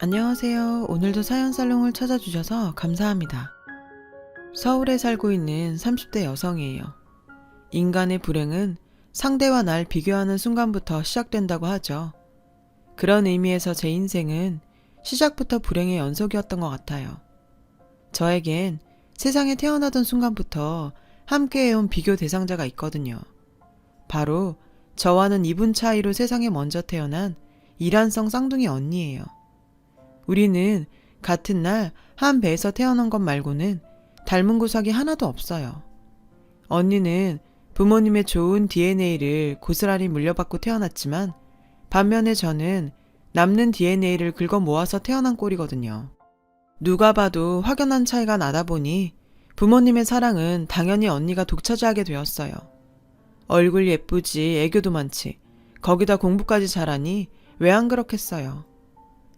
안녕하세요. 오늘도 사연살롱을 찾아주셔서 감사합니다. 서울에 살고 있는 30대 여성이에요. 인간의 불행은 상대와 날 비교하는 순간부터 시작된다고 하죠. 그런 의미에서 제 인생은 시작부터 불행의 연속이었던 것 같아요. 저에겐 세상에 태어나던 순간부터 함께해온 비교 대상자가 있거든요. 바로 저와는 2분 차이로 세상에 먼저 태어난 이란성 쌍둥이 언니예요. 우리는 같은 날 한 배에서 태어난 것 말고는 닮은 구석이 하나도 없어요. 언니는 부모님의 좋은 DNA를 고스란히 물려받고 태어났지만 반면에 저는 남는 DNA를 긁어 모아서 태어난 꼴이거든요. 누가 봐도 확연한 차이가 나다 보니 부모님의 사랑은 당연히 언니가 독차지하게 되었어요. 얼굴 예쁘지, 애교도 많지, 거기다 공부까지 잘하니 왜 안 그렇겠어요.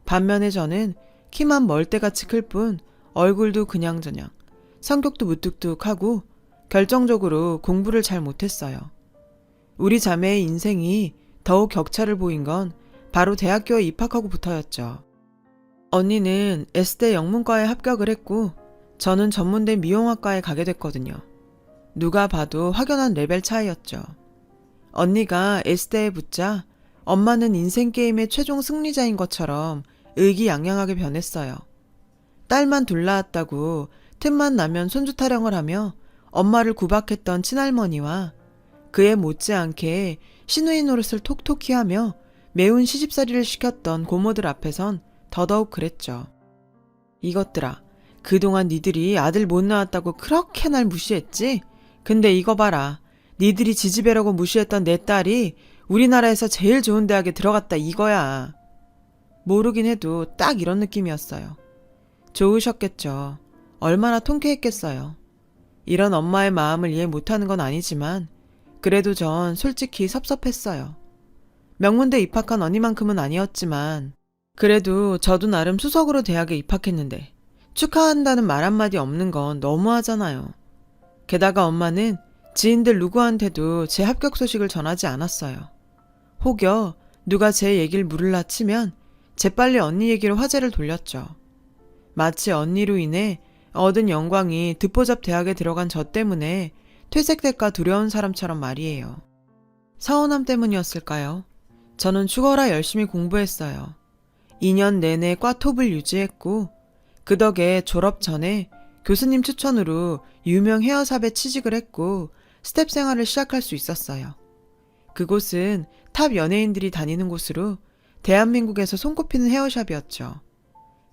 반면에 저는 키만 멀대같이 클 뿐 얼굴도 그냥저냥, 성격도 무뚝뚝하고 결정적으로 공부를 잘 못했어요. 우리 자매의 인생이 더욱 격차를 보인 건 바로 대학교에 입학하고부터였죠. 언니는 S대 영문과에 합격을 했고 저는 전문대 미용학과에 가게 됐거든요. 누가 봐도 확연한 레벨 차이였죠. 언니가 S대에 붙자 엄마는 인생 게임의 최종 승리자인 것처럼 의기양양하게 변했어요. 딸만 둘 낳았다고 틈만 나면 손주 타령을 하며 엄마를 구박했던 친할머니와 그에 못지않게 시누이 노릇을 톡톡히 하며 매운 시집살이를 시켰던 고모들 앞에선 더더욱 그랬죠. 이것들아, 그동안 니들이 아들 못 낳았다고 그렇게 날 무시했지? 근데 이거 봐라. 니들이 지지배라고 무시했던 내 딸이 우리나라에서 제일 좋은 대학에 들어갔다 이거야. 모르긴 해도 딱 이런 느낌이었어요. 좋으셨겠죠. 얼마나 통쾌했겠어요. 이런 엄마의 마음을 이해 못하는 건 아니지만 그래도 전 솔직히 섭섭했어요. 명문대 입학한 언니만큼은 아니었지만 그래도 저도 나름 수석으로 대학에 입학했는데 축하한다는 말 한마디 없는 건 너무하잖아요. 게다가 엄마는 지인들 누구한테도 제 합격 소식을 전하지 않았어요. 혹여 누가 제 얘기를 물으라 치면 재빨리 언니 얘기로 화제를 돌렸죠. 마치 언니로 인해 얻은 영광이 듣보잡 대학에 들어간 저 때문에 퇴색될까 두려운 사람처럼 말이에요. 서운함 때문이었을까요? 저는 죽어라 열심히 공부했어요. 2년 내내 과 톱을 유지했고 그 덕에 졸업 전에 교수님 추천으로 유명 헤어샵에 취직을 했고 스텝 생활을 시작할 수 있었어요. 그곳은 탑 연예인들이 다니는 곳으로 대한민국에서 손꼽히는 헤어샵이었죠.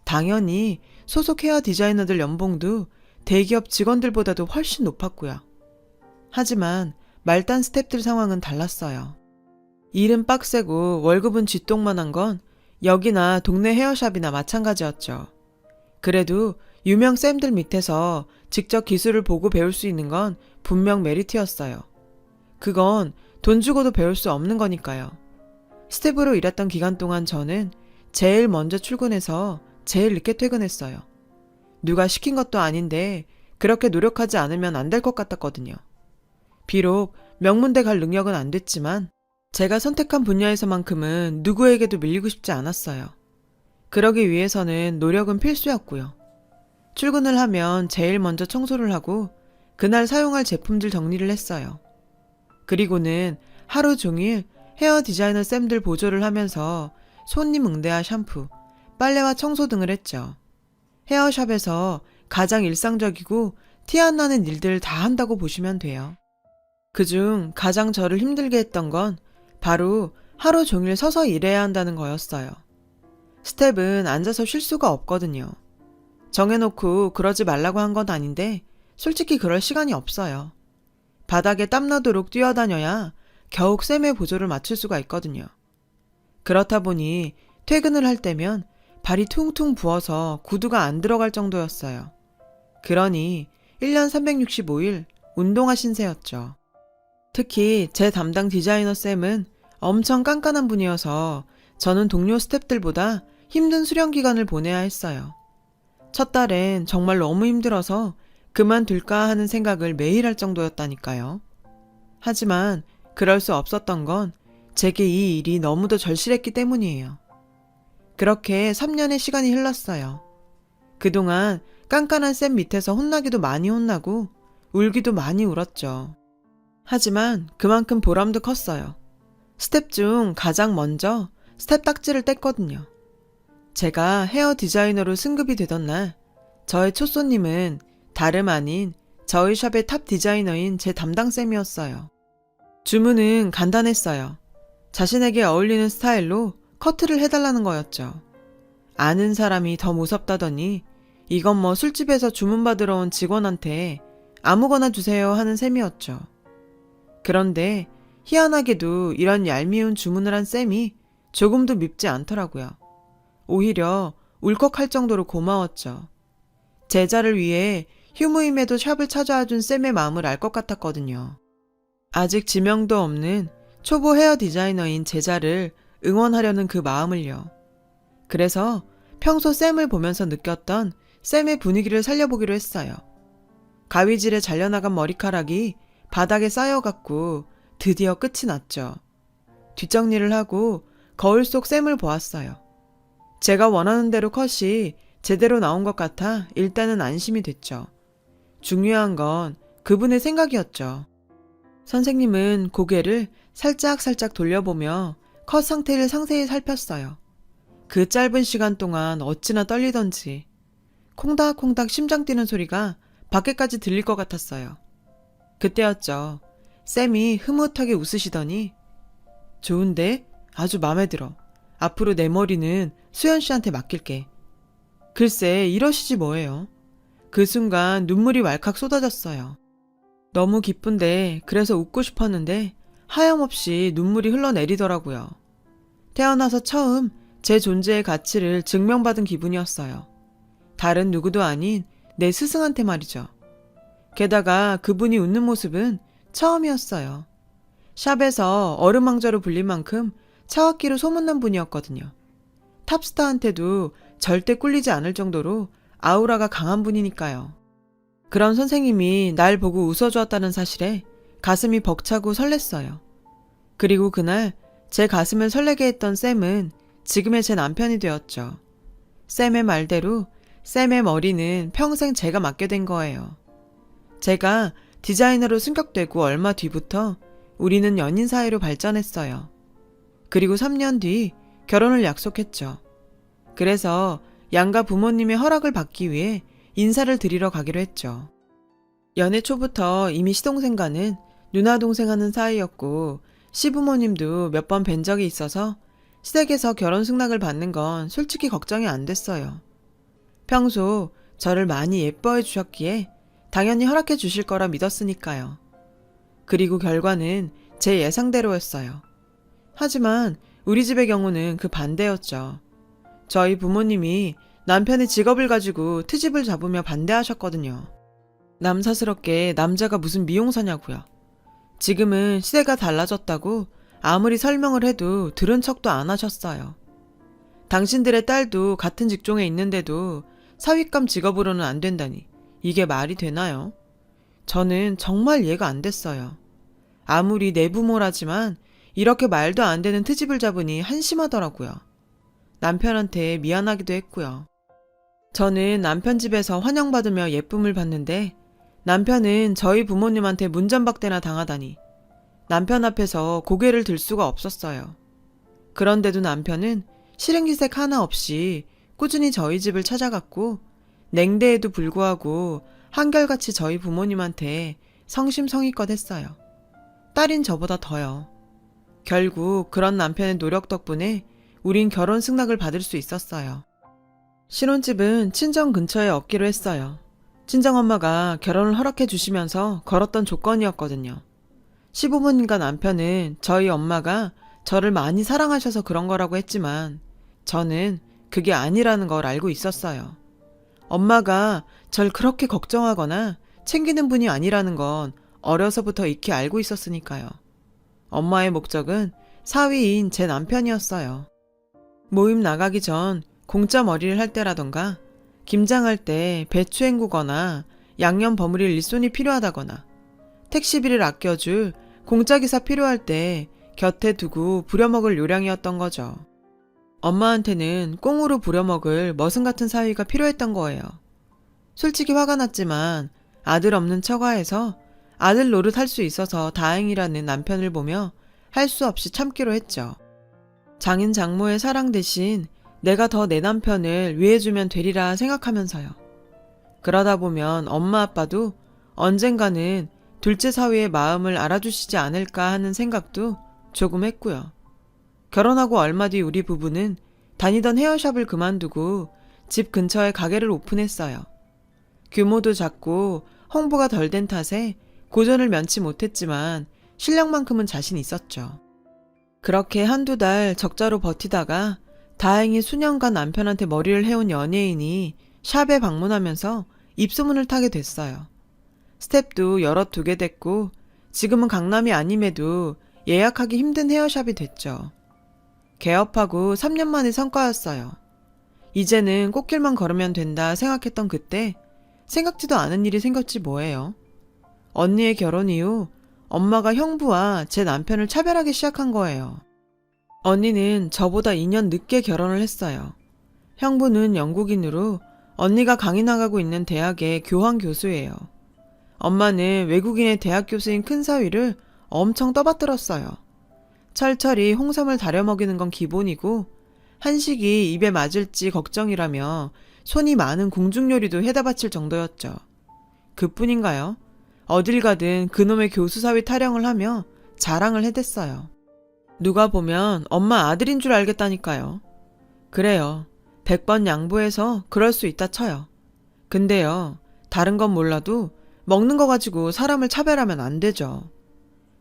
당연히 소속 헤어 디자이너들 연봉도 대기업 직원들보다도 훨씬 높았고요. 하지만 말단 스텝들 상황은 달랐어요. 일은 빡세고 월급은 쥐똥만한 건 여기나 동네 헤어샵이나 마찬가지였죠. 그래도 유명 쌤들 밑에서 직접 기술을 보고 배울 수 있는 건 분명 메리트였어요. 그건 돈 주고도 배울 수 없는 거니까요. 스텝으로 일했던 기간 동안 저는 제일 먼저 출근해서 제일 늦게 퇴근했어요. 누가 시킨 것도 아닌데 그렇게 노력하지 않으면 안 될 것 같았거든요. 비록 명문대 갈 능력은 안 됐지만 제가 선택한 분야에서만큼은 누구에게도 밀리고 싶지 않았어요. 그러기 위해서는 노력은 필수였고요. 출근을 하면 제일 먼저 청소를 하고 그날 사용할 제품들 정리를 했어요. 그리고는 하루 종일 헤어 디자이너 쌤들 보조를 하면서 손님 응대와 샴푸, 빨래와 청소 등을 했죠. 헤어샵에서 가장 일상적이고 티 안 나는 일들 다 한다고 보시면 돼요. 그중 가장 저를 힘들게 했던 건 바로 하루 종일 서서 일해야 한다는 거였어요. 스텝은 앉아서 쉴 수가 없거든요. 정해놓고 그러지 말라고 한 건 아닌데 솔직히 그럴 시간이 없어요. 바닥에 땀나도록 뛰어다녀야 겨우 쌤의 보조를 맞출 수가 있거든요. 그렇다 보니 퇴근을 할 때면 발이 퉁퉁 부어서 구두가 안 들어갈 정도였어요. 그러니 1년 365일 운동화 신세였죠. 특히 제 담당 디자이너 쌤은 엄청 깐깐한 분이어서 저는 동료 스태프들보다 힘든 수련 기간을 보내야 했어요. 첫 달엔 정말 너무 힘들어서 그만둘까 하는 생각을 매일 할 정도였다니까요. 하지만 그럴 수 없었던 건 제게 이 일이 너무도 절실했기 때문이에요. 그렇게 3년의 시간이 흘렀어요. 그동안 깐깐한 쌤 밑에서 혼나기도 많이 혼나고 울기도 많이 울었죠. 하지만 그만큼 보람도 컸어요. 스텝 중 가장 먼저 스텝 딱지를 뗐거든요. 제가 헤어 디자이너로 승급이 되던 날 저의 첫 손님은 다름 아닌 저희 샵의 탑 디자이너인 제 담당쌤이었어요. 주문은 간단했어요. 자신에게 어울리는 스타일로 커트를 해달라는 거였죠. 아는 사람이 더 무섭다더니 이건 뭐 술집에서 주문받으러 온 직원한테 아무거나 주세요 하는 셈이었죠. 그런데 희한하게도 이런 얄미운 주문을 한 쌤이 조금도 밉지 않더라고요. 오히려 울컥할 정도로 고마웠죠. 제자를 위해 휴무임에도 샵을 찾아와준 쌤의 마음을 알 것 같았거든요. 아직 지명도 없는 초보 헤어 디자이너인 제자를 응원하려는 그 마음을요. 그래서 평소 쌤을 보면서 느꼈던 쌤의 분위기를 살려보기로 했어요. 가위질에 잘려나간 머리카락이 바닥에 쌓여갖고 드디어 끝이 났죠. 뒷정리를 하고 거울 속 쌤을 보았어요. 제가 원하는 대로 컷이 제대로 나온 것 같아 일단은 안심이 됐죠. 중요한 건 그분의 생각이었죠. 선생님은 고개를 살짝살짝 돌려보며 컷 상태를 상세히 살폈어요. 그 짧은 시간 동안 어찌나 떨리던지 콩닥콩닥 심장 뛰는 소리가 밖에까지 들릴 것 같았어요. 그때였죠. 쌤이 흐뭇하게 웃으시더니 좋은데? 아주 마음에 들어. 앞으로 내 머리는 수연 씨한테 맡길게. 글쎄 이러시지 뭐예요. 그 순간 눈물이 왈칵 쏟아졌어요. 너무 기쁜데 그래서 웃고 싶었는데 하염없이 눈물이 흘러내리더라고요. 태어나서 처음 제 존재의 가치를 증명받은 기분이었어요. 다른 누구도 아닌 내 스승한테 말이죠. 게다가 그분이 웃는 모습은 처음이었어요. 샵에서 어루망자로 불릴 만큼 차갑기로 소문난 분이었거든요. 탑스타한테도 절대 꿀리지 않을 정도로 아우라가 강한 분이니까요. 그런 선생님이 날 보고 웃어주었다는 사실에 가슴이 벅차고 설렜어요. 그리고 그날 제 가슴을 설레게 했던 쌤은 지금의 제 남편이 되었죠. 쌤의 말대로 쌤의 머리는 평생 제가 맡게 된 거예요. 제가 디자이너로 승격되고 얼마 뒤부터 우리는 연인 사이로 발전했어요. 그리고 3년 뒤 결혼을 약속했죠. 그래서 양가 부모님의 허락을 받기 위해 인사를 드리러 가기로 했죠. 연애 초부터 이미 시동생과는 누나 동생 하는 사이였고 시부모님도 몇 번 뵌 적이 있어서 시댁에서 결혼 승낙을 받는 건 솔직히 걱정이 안 됐어요. 평소 저를 많이 예뻐해 주셨기에 당연히 허락해 주실 거라 믿었으니까요. 그리고 결과는 제 예상대로였어요. 하지만 우리 집의 경우는 그 반대였죠. 저희 부모님이 남편의 직업을 가지고 트집을 잡으며 반대하셨거든요. 남사스럽게 남자가 무슨 미용사냐고요. 지금은 시대가 달라졌다고 아무리 설명을 해도 들은 척도 안 하셨어요. 당신들의 딸도 같은 직종에 있는데도 사윗감 직업으로는 안 된다니 이게 말이 되나요? 저는 정말 이해가 안 됐어요. 아무리 내 부모라지만 이렇게 말도 안 되는 트집을 잡으니 한심하더라고요. 남편한테 미안하기도 했고요. 저는 남편 집에서 환영받으며 예쁨을 받는데 남편은 저희 부모님한테 문전박대나 당하다니 남편 앞에서 고개를 들 수가 없었어요. 그런데도 남편은 실행기색 하나 없이 꾸준히 저희 집을 찾아갔고 냉대에도 불구하고 한결같이 저희 부모님한테 성심성의껏 했어요. 딸인 저보다 더요. 결국 그런 남편의 노력 덕분에 우린 결혼 승낙을 받을 수 있었어요. 신혼집은 친정 근처에 얻기로 했어요. 친정엄마가 결혼을 허락해 주시면서 걸었던 조건이었거든요. 시부모님과 남편은 저희 엄마가 저를 많이 사랑하셔서 그런 거라고 했지만 저는 그게 아니라는 걸 알고 있었어요. 엄마가 절 그렇게 걱정하거나 챙기는 분이 아니라는 건 어려서부터 익히 알고 있었으니까요. 엄마의 목적은 사위인 제 남편이었어요. 모임 나가기 전 공짜 머리를 할 때라던가 김장할 때 배추 헹구거나 양념 버무릴 일손이 필요하다거나 택시비를 아껴줄 공짜 기사 필요할 때 곁에 두고 부려먹을 요량이었던 거죠. 엄마한테는 꽁으로 부려먹을 머슴 같은 사위가 필요했던 거예요. 솔직히 화가 났지만 아들 없는 처가에서 아들 노릇 할 수 있어서 다행이라는 남편을 보며 할 수 없이 참기로 했죠. 장인 장모의 사랑 대신 내가 더 내 남편을 위해주면 되리라 생각하면서요. 그러다 보면 엄마 아빠도 언젠가는 둘째 사위의 마음을 알아주시지 않을까 하는 생각도 조금 했고요. 결혼하고 얼마 뒤 우리 부부는 다니던 헤어샵을 그만두고 집 근처에 가게를 오픈했어요. 규모도 작고 홍보가 덜 된 탓에 고전을 면치 못했지만 실력만큼은 자신 있었죠. 그렇게 한두 달 적자로 버티다가 다행히 수년간 남편한테 머리를 해온 연예인이 샵에 방문하면서 입소문을 타게 됐어요. 스텝도 여럿 두게 됐고 지금은 강남이 아님에도 예약하기 힘든 헤어샵이 됐죠. 개업하고 3년 만의 성과였어요. 이제는 꽃길만 걸으면 된다 생각했던 그때 생각지도 않은 일이 생겼지 뭐예요. 언니의 결혼 이후 엄마가 형부와 제 남편을 차별하기 시작한 거예요. 언니는 저보다 2년 늦게 결혼을 했어요. 형부는 영국인으로 언니가 강의 나가고 있는 대학의 교환 교수예요. 엄마는 외국인의 대학 교수인 큰 사위를 엄청 떠받들었어요. 철철이 홍삼을 다려 먹이는 건 기본이고 한식이 입에 맞을지 걱정이라며 손이 많은 궁중요리도 해다 바칠 정도였죠. 그뿐인가요? 어딜 가든 그놈의 교수 사위 타령을 하며 자랑을 해댔어요. 누가 보면 엄마 아들인 줄 알겠다니까요. 그래요. 100번 양보해서 그럴 수 있다 쳐요. 근데요, 다른 건 몰라도 먹는 거 가지고 사람을 차별하면 안 되죠.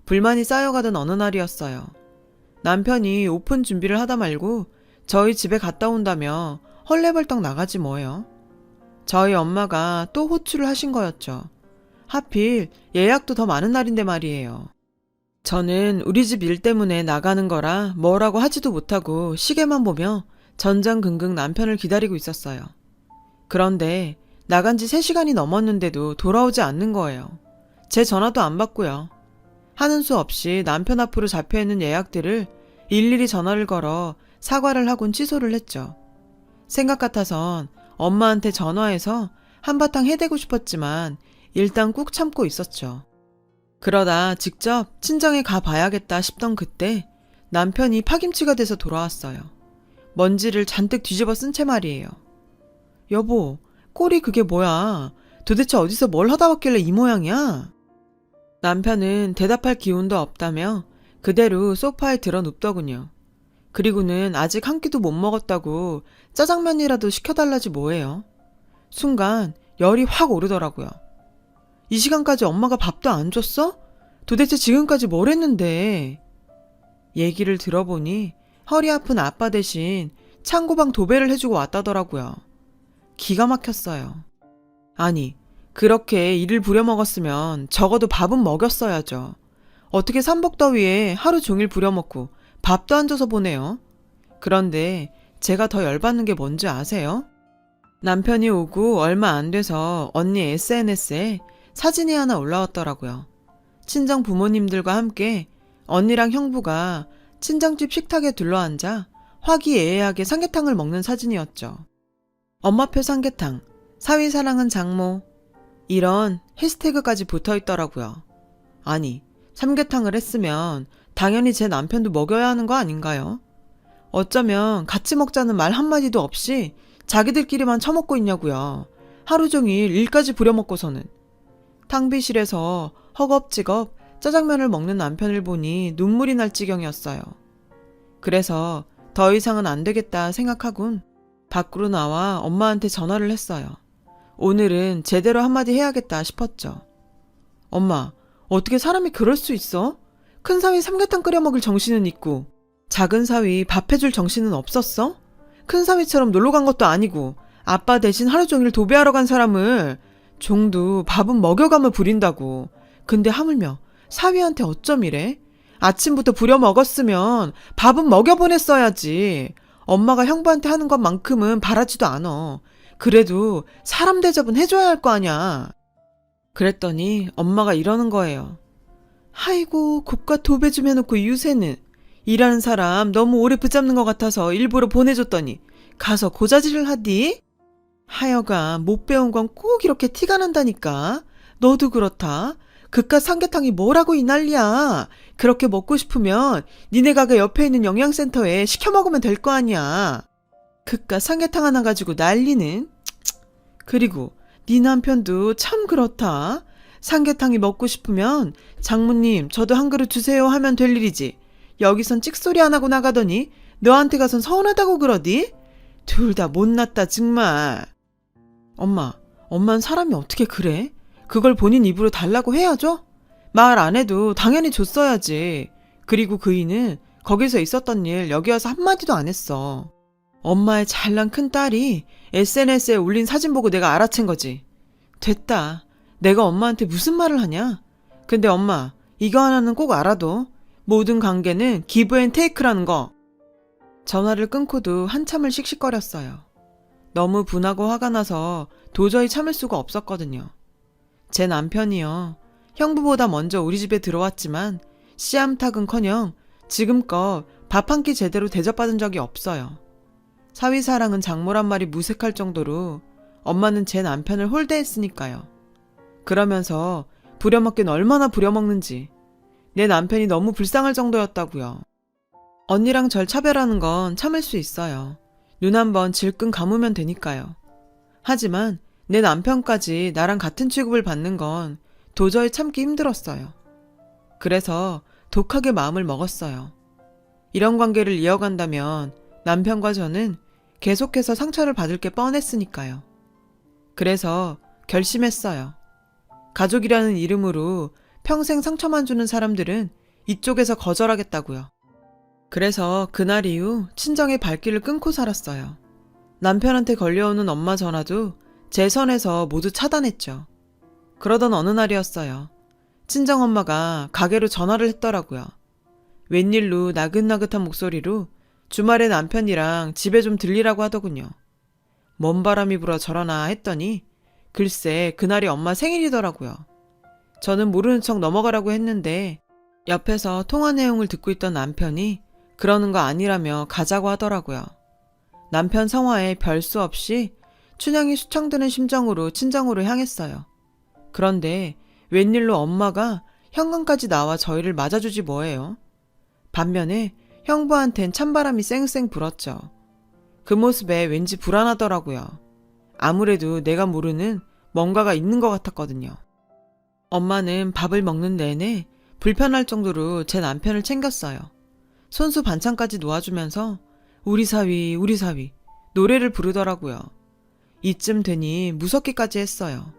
불만이 쌓여가던 어느 날이었어요. 남편이 오픈 준비를 하다 말고 저희 집에 갔다 온다며 헐레벌떡 나가지 뭐예요. 저희 엄마가 또 호출을 하신 거였죠. 하필 예약도 더 많은 날인데 말이에요. 저는 우리 집 일 때문에 나가는 거라 뭐라고 하지도 못하고 시계만 보며 전전긍긍 남편을 기다리고 있었어요. 그런데 나간 지 3시간이 넘었는데도 돌아오지 않는 거예요. 제 전화도 안 받고요. 하는 수 없이 남편 앞으로 잡혀있는 예약들을 일일이 전화를 걸어 사과를 하곤 취소를 했죠. 생각 같아선 엄마한테 전화해서 한바탕 해대고 싶었지만 일단 꾹 참고 있었죠. 그러다 직접 친정에 가봐야겠다 싶던 그때 남편이 파김치가 돼서 돌아왔어요. 먼지를 잔뜩 뒤집어 쓴 채 말이에요. 여보, 꼴이 그게 뭐야? 도대체 어디서 뭘 하다 왔길래 이 모양이야? 남편은 대답할 기운도 없다며 그대로 소파에 드러 눕더군요. 그리고는 아직 한 끼도 못 먹었다고 짜장면이라도 시켜달라지 뭐예요. 순간 열이 확 오르더라고요. 이 시간까지 엄마가 밥도 안 줬어? 도대체 지금까지 뭘 했는데? 얘기를 들어보니 허리 아픈 아빠 대신 창고방 도배를 해주고 왔다더라고요. 기가 막혔어요. 아니, 그렇게 일을 부려먹었으면 적어도 밥은 먹였어야죠. 어떻게 삼복더위에 하루 종일 부려먹고 밥도 안 줘서 보내요. 그런데 제가 더 열받는 게 뭔지 아세요? 남편이 오고 얼마 안 돼서 언니 SNS에 사진이 하나 올라왔더라고요. 친정 부모님들과 함께 언니랑 형부가 친정집 식탁에 둘러앉아 화기애애하게 삼계탕을 먹는 사진이었죠. 엄마표 삼계탕, 사위 사랑은 장모, 이런 해시태그까지 붙어있더라고요. 아니, 삼계탕을 했으면 당연히 제 남편도 먹여야 하는 거 아닌가요? 어쩌면 같이 먹자는 말 한마디도 없이 자기들끼리만 처먹고 있냐고요. 하루 종일 일까지 부려먹고서는. 탕비실에서 허겁지겁 짜장면을 먹는 남편을 보니 눈물이 날 지경이었어요. 그래서 더 이상은 안 되겠다 생각하곤 밖으로 나와 엄마한테 전화를 했어요. 오늘은 제대로 한마디 해야겠다 싶었죠. 엄마, 어떻게 사람이 그럴 수 있어? 큰 사위 삼계탕 끓여 먹을 정신은 있고 작은 사위 밥 해줄 정신은 없었어? 큰 사위처럼 놀러 간 것도 아니고 아빠 대신 하루 종일 도배하러 간 사람을 종도 밥은 먹여가며 부린다고. 근데 하물며 사위한테 어쩜 이래? 아침부터 부려 먹었으면 밥은 먹여보냈어야지. 엄마가 형부한테 하는 것만큼은 바라지도 않어. 그래도 사람 대접은 해줘야 할 거 아냐. 그랬더니 엄마가 이러는 거예요. 아이고, 국가 도배 좀 해놓고 유세는. 일하는 사람 너무 오래 붙잡는 것 같아서 일부러 보내줬더니 가서 고자질을 하디? 하여간 못 배운 건 꼭 이렇게 티가 난다니까. 너도 그렇다. 그깟 삼계탕이 뭐라고 이 난리야. 그렇게 먹고 싶으면 니네 가게 옆에 있는 영양센터에 시켜 먹으면 될 거 아니야. 그깟 삼계탕 하나 가지고 난리는. 그리고 네 남편도 참 그렇다. 삼계탕이 먹고 싶으면 장모님 저도 한 그릇 주세요 하면 될 일이지. 여기선 찍소리 안 하고 나가더니 너한테 가선 서운하다고 그러디? 둘 다 못났다 정말. 엄마는 사람이 어떻게 그래? 그걸 본인 입으로 달라고 해야죠? 말 안 해도 당연히 줬어야지. 그리고 그 이는 거기서 있었던 일 여기 와서 한마디도 안 했어. 엄마의 잘난 큰딸이 SNS에 올린 사진 보고 내가 알아챈 거지. 됐다. 내가 엄마한테 무슨 말을 하냐? 근데 엄마, 이거 하나는 꼭 알아둬. 모든 관계는 기브 앤 테이크라는 거. 전화를 끊고도 한참을 씩씩거렸어요. 너무 분하고 화가 나서 도저히 참을 수가 없었거든요. 제 남편이요. 형부보다 먼저 우리 집에 들어왔지만 씨암탉은커녕 지금껏 밥 한 끼 제대로 대접받은 적이 없어요. 사위사랑은 장모란 말이 무색할 정도로 엄마는 제 남편을 홀대했으니까요. 그러면서 부려먹긴 얼마나 부려먹는지 내 남편이 너무 불쌍할 정도였다고요. 언니랑 절 차별하는 건 참을 수 있어요. 눈 한번 질끈 감으면 되니까요. 하지만 내 남편까지 나랑 같은 취급을 받는 건 도저히 참기 힘들었어요. 그래서 독하게 마음을 먹었어요. 이런 관계를 이어간다면 남편과 저는 계속해서 상처를 받을 게 뻔했으니까요. 그래서 결심했어요. 가족이라는 이름으로 평생 상처만 주는 사람들은 이쪽에서 거절하겠다고요. 그래서 그날 이후 친정의 발길을 끊고 살았어요. 남편한테 걸려오는 엄마 전화도 제 선에서 모두 차단했죠. 그러던 어느 날이었어요. 친정엄마가 가게로 전화를 했더라고요. 웬일로 나긋나긋한 목소리로 주말에 남편이랑 집에 좀 들리라고 하더군요. 먼 바람이 불어 저러나 했더니 글쎄 그날이 엄마 생일이더라고요. 저는 모르는 척 넘어가라고 했는데 옆에서 통화 내용을 듣고 있던 남편이 그러는 거 아니라며 가자고 하더라고요. 남편 성화에 별 수 없이 춘향이 수청드는 심정으로 친정으로 향했어요. 그런데 웬일로 엄마가 현관까지 나와 저희를 맞아주지 뭐예요. 반면에 형부한텐 찬바람이 쌩쌩 불었죠. 그 모습에 왠지 불안하더라고요. 아무래도 내가 모르는 뭔가가 있는 것 같았거든요. 엄마는 밥을 먹는 내내 불편할 정도로 제 남편을 챙겼어요. 손수 반찬까지 놓아주면서 우리 사위 노래를 부르더라고요. 이쯤 되니 무섭기까지 했어요.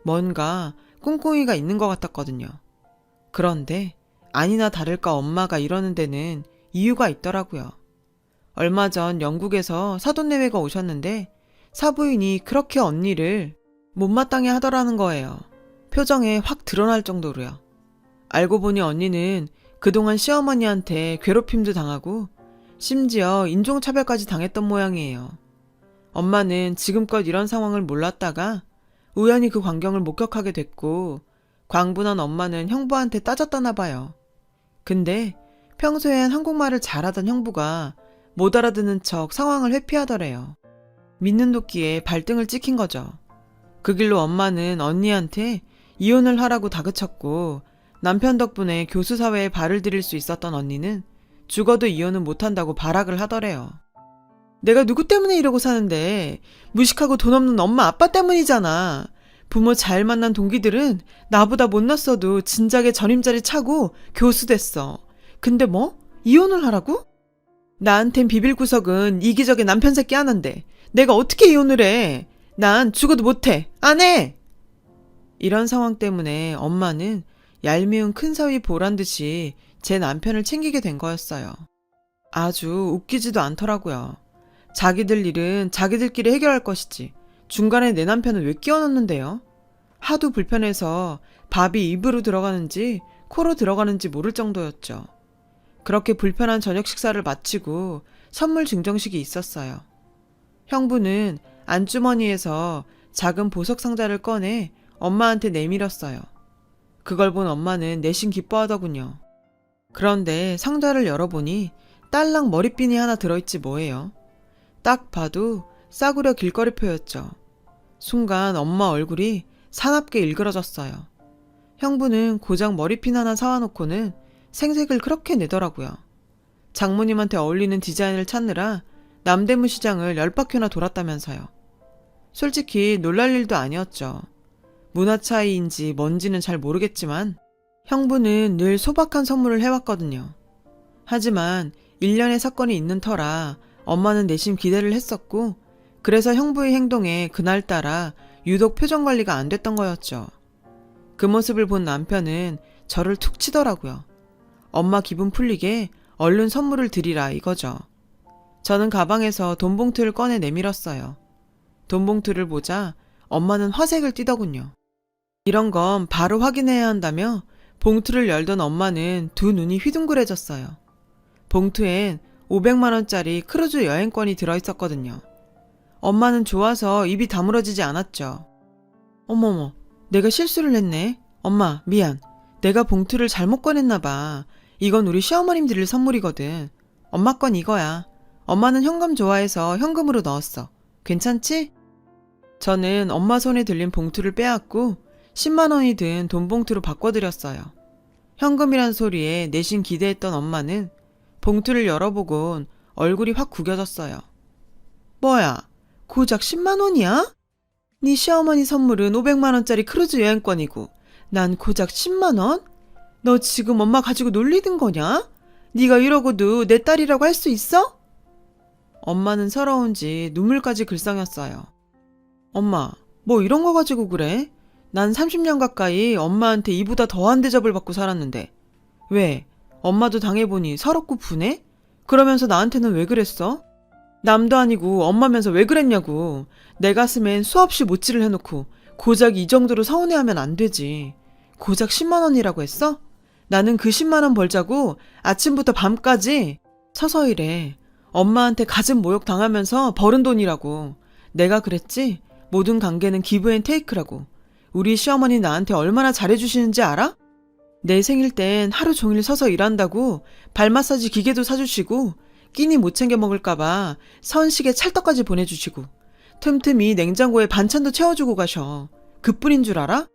뭔가 꿍꿍이가 있는 것 같았거든요. 그런데 아니나 다를까 엄마가 이러는 데는 이유가 있더라고요. 얼마 전 영국에서 사돈내외가 오셨는데 사부인이 그렇게 언니를 못마땅해 하더라는 거예요. 표정에 확 드러날 정도로요. 알고 보니 언니는 그동안 시어머니한테 괴롭힘도 당하고 심지어 인종차별까지 당했던 모양이에요. 엄마는 지금껏 이런 상황을 몰랐다가 우연히 그 광경을 목격하게 됐고 광분한 엄마는 형부한테 따졌다나 봐요. 근데 평소엔 한국말을 잘하던 형부가 못 알아듣는 척 상황을 회피하더래요. 믿는 도끼에 발등을 찍힌 거죠. 그 길로 엄마는 언니한테 이혼을 하라고 다그쳤고 남편 덕분에 교수 사회에 발을 들일 수 있었던 언니는 죽어도 이혼은 못한다고 발악을 하더래요. 내가 누구 때문에 이러고 사는데 무식하고 돈 없는 엄마 아빠 때문이잖아. 부모 잘 만난 동기들은 나보다 못났어도 진작에 전임자리 차고 교수 됐어. 근데 뭐? 이혼을 하라고? 나한텐 비빌 구석은 이기적인 남편 새끼 하나인데 내가 어떻게 이혼을 해? 난 죽어도 못해. 안 해! 이런 상황 때문에 엄마는 얄미운 큰 사위 보란 듯이 제 남편을 챙기게 된 거였어요. 아주 웃기지도 않더라고요. 자기들 일은 자기들끼리 해결할 것이지 중간에 내 남편은 왜 끼워넣는데요? 하도 불편해서 밥이 입으로 들어가는지 코로 들어가는지 모를 정도였죠. 그렇게 불편한 저녁 식사를 마치고 선물 증정식이 있었어요. 형부는 안주머니에서 작은 보석 상자를 꺼내 엄마한테 내밀었어요. 그걸 본 엄마는 내심 기뻐하더군요. 그런데 상자를 열어보니 딸랑 머리핀이 하나 들어있지 뭐예요. 딱 봐도 싸구려 길거리표였죠. 순간 엄마 얼굴이 사납게 일그러졌어요. 형부는 고작 머리핀 하나 사와놓고는 생색을 그렇게 내더라고요. 장모님한테 어울리는 디자인을 찾느라 남대문 시장을 10바퀴나 돌았다면서요. 솔직히 놀랄 일도 아니었죠. 문화 차이인지 뭔지는 잘 모르겠지만 형부는 늘 소박한 선물을 해왔거든요. 하지만 일련의 사건이 있는 터라 엄마는 내심 기대를 했었고 그래서 형부의 행동에 그날따라 유독 표정 관리가 안 됐던 거였죠. 그 모습을 본 남편은 저를 툭 치더라고요. 엄마 기분 풀리게 얼른 선물을 드리라 이거죠. 저는 가방에서 돈 봉투를 꺼내 내밀었어요. 돈 봉투를 보자 엄마는 화색을 띠더군요. 이런 건 바로 확인해야 한다며 봉투를 열던 엄마는 두 눈이 휘둥그레졌어요. 봉투엔 500만 원짜리 크루즈 여행권이 들어있었거든요. 엄마는 좋아서 입이 다물어지지 않았죠. 어머머, 내가 실수를 했네. 엄마, 미안. 내가 봉투를 잘못 꺼냈나 봐. 이건 우리 시어머님 드릴 선물이거든. 엄마 건 이거야. 엄마는 현금 좋아해서 현금으로 넣었어. 괜찮지? 저는 엄마 손에 들린 봉투를 빼앗고 10만 원이 든 돈 봉투로 바꿔드렸어요. 현금이란 소리에 내심 기대했던 엄마는 봉투를 열어보곤 얼굴이 확 구겨졌어요. 뭐야, 고작 10만 원이야? 네 시어머니 선물은 500만 원짜리 크루즈 여행권이고 난 고작 10만 원? 너 지금 엄마 가지고 놀리는 거냐? 네가 이러고도 내 딸이라고 할 수 있어? 엄마는 서러운지 눈물까지 글썽였어요. 엄마, 뭐 이런 거 가지고 그래? 난 30년 가까이 엄마한테 이보다 더한 대접을 받고 살았는데 왜? 엄마도 당해보니 서럽고 분해? 그러면서 나한테는 왜 그랬어? 남도 아니고 엄마면서 왜 그랬냐고. 내 가슴엔 수없이 못질을 해놓고 고작 이 정도로 서운해하면 안 되지. 고작 10만 원이라고 했어? 나는 그 10만 원 벌자고 아침부터 밤까지 서서 일해. 엄마한테 가진 모욕 당하면서 벌은 돈이라고. 내가 그랬지? 모든 관계는 기브 앤 테이크라고. 우리 시어머니 나한테 얼마나 잘해주시는지 알아? 내 생일 땐 하루 종일 서서 일한다고 발 마사지 기계도 사주시고 끼니 못 챙겨 먹을까봐 선식에 찰떡까지 보내주시고 틈틈이 냉장고에 반찬도 채워주고 가셔. 그뿐인 줄 알아?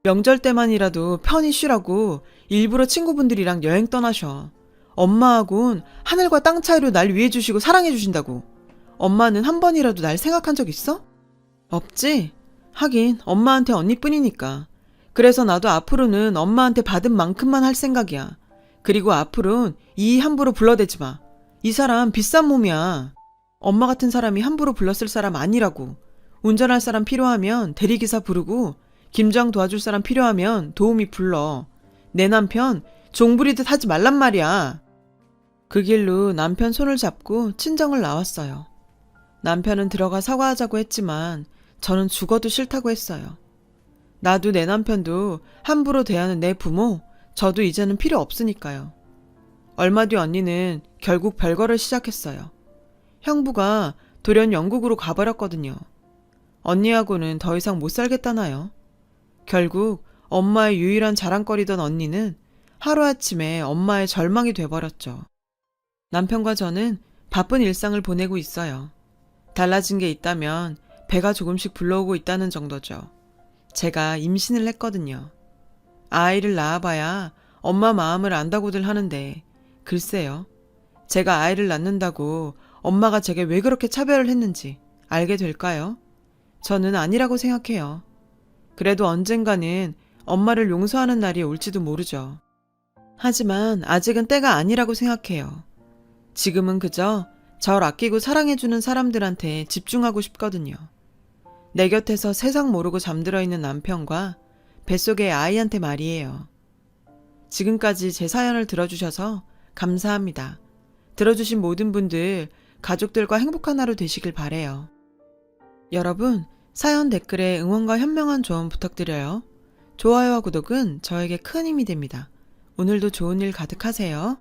명절 때만이라도 편히 쉬라고 일부러 친구분들이랑 여행 떠나셔. 엄마하고는 하늘과 땅 차이로 날 위해주시고 사랑해주신다고. 엄마는 한 번이라도 날 생각한 적 있어? 없지? 하긴 엄마한테 언니뿐이니까. 그래서 나도 앞으로는 엄마한테 받은 만큼만 할 생각이야. 그리고 앞으로는 이 함부로 불러대지 마. 이 사람 비싼 몸이야. 엄마 같은 사람이 함부로 불렀을 사람 아니라고. 운전할 사람 필요하면 대리기사 부르고 김장 도와줄 사람 필요하면 도우미 불러. 내 남편 종부리듯 하지 말란 말이야. 그 길로 남편 손을 잡고 친정을 나왔어요. 남편은 들어가 사과하자고 했지만 저는 죽어도 싫다고 했어요. 나도 내 남편도 함부로 대하는 내 부모, 저도 이제는 필요 없으니까요. 얼마 뒤 언니는 결국 별거를 시작했어요. 형부가 돌연 영국으로 가버렸거든요. 언니하고는 더 이상 못 살겠다나요. 결국 엄마의 유일한 자랑거리던 언니는 하루아침에 엄마의 절망이 돼버렸죠. 남편과 저는 바쁜 일상을 보내고 있어요. 달라진 게 있다면 배가 조금씩 불러오고 있다는 정도죠. 제가 임신을 했거든요. 아이를 낳아봐야 엄마 마음을 안다고들 하는데 글쎄요. 제가 아이를 낳는다고 엄마가 제게 왜 그렇게 차별을 했는지 알게 될까요? 저는 아니라고 생각해요. 그래도 언젠가는 엄마를 용서하는 날이 올지도 모르죠. 하지만 아직은 때가 아니라고 생각해요. 지금은 그저 절 아끼고 사랑해주는 사람들한테 집중하고 싶거든요. 내 곁에서 세상 모르고 잠들어 있는 남편과 뱃속의 아이한테 말이에요. 지금까지 제 사연을 들어주셔서 감사합니다. 들어주신 모든 분들 가족들과 행복한 하루 되시길 바래요. 여러분, 사연 댓글에 응원과 현명한 조언 부탁드려요. 좋아요와 구독은 저에게 큰 힘이 됩니다. 오늘도 좋은 일 가득하세요.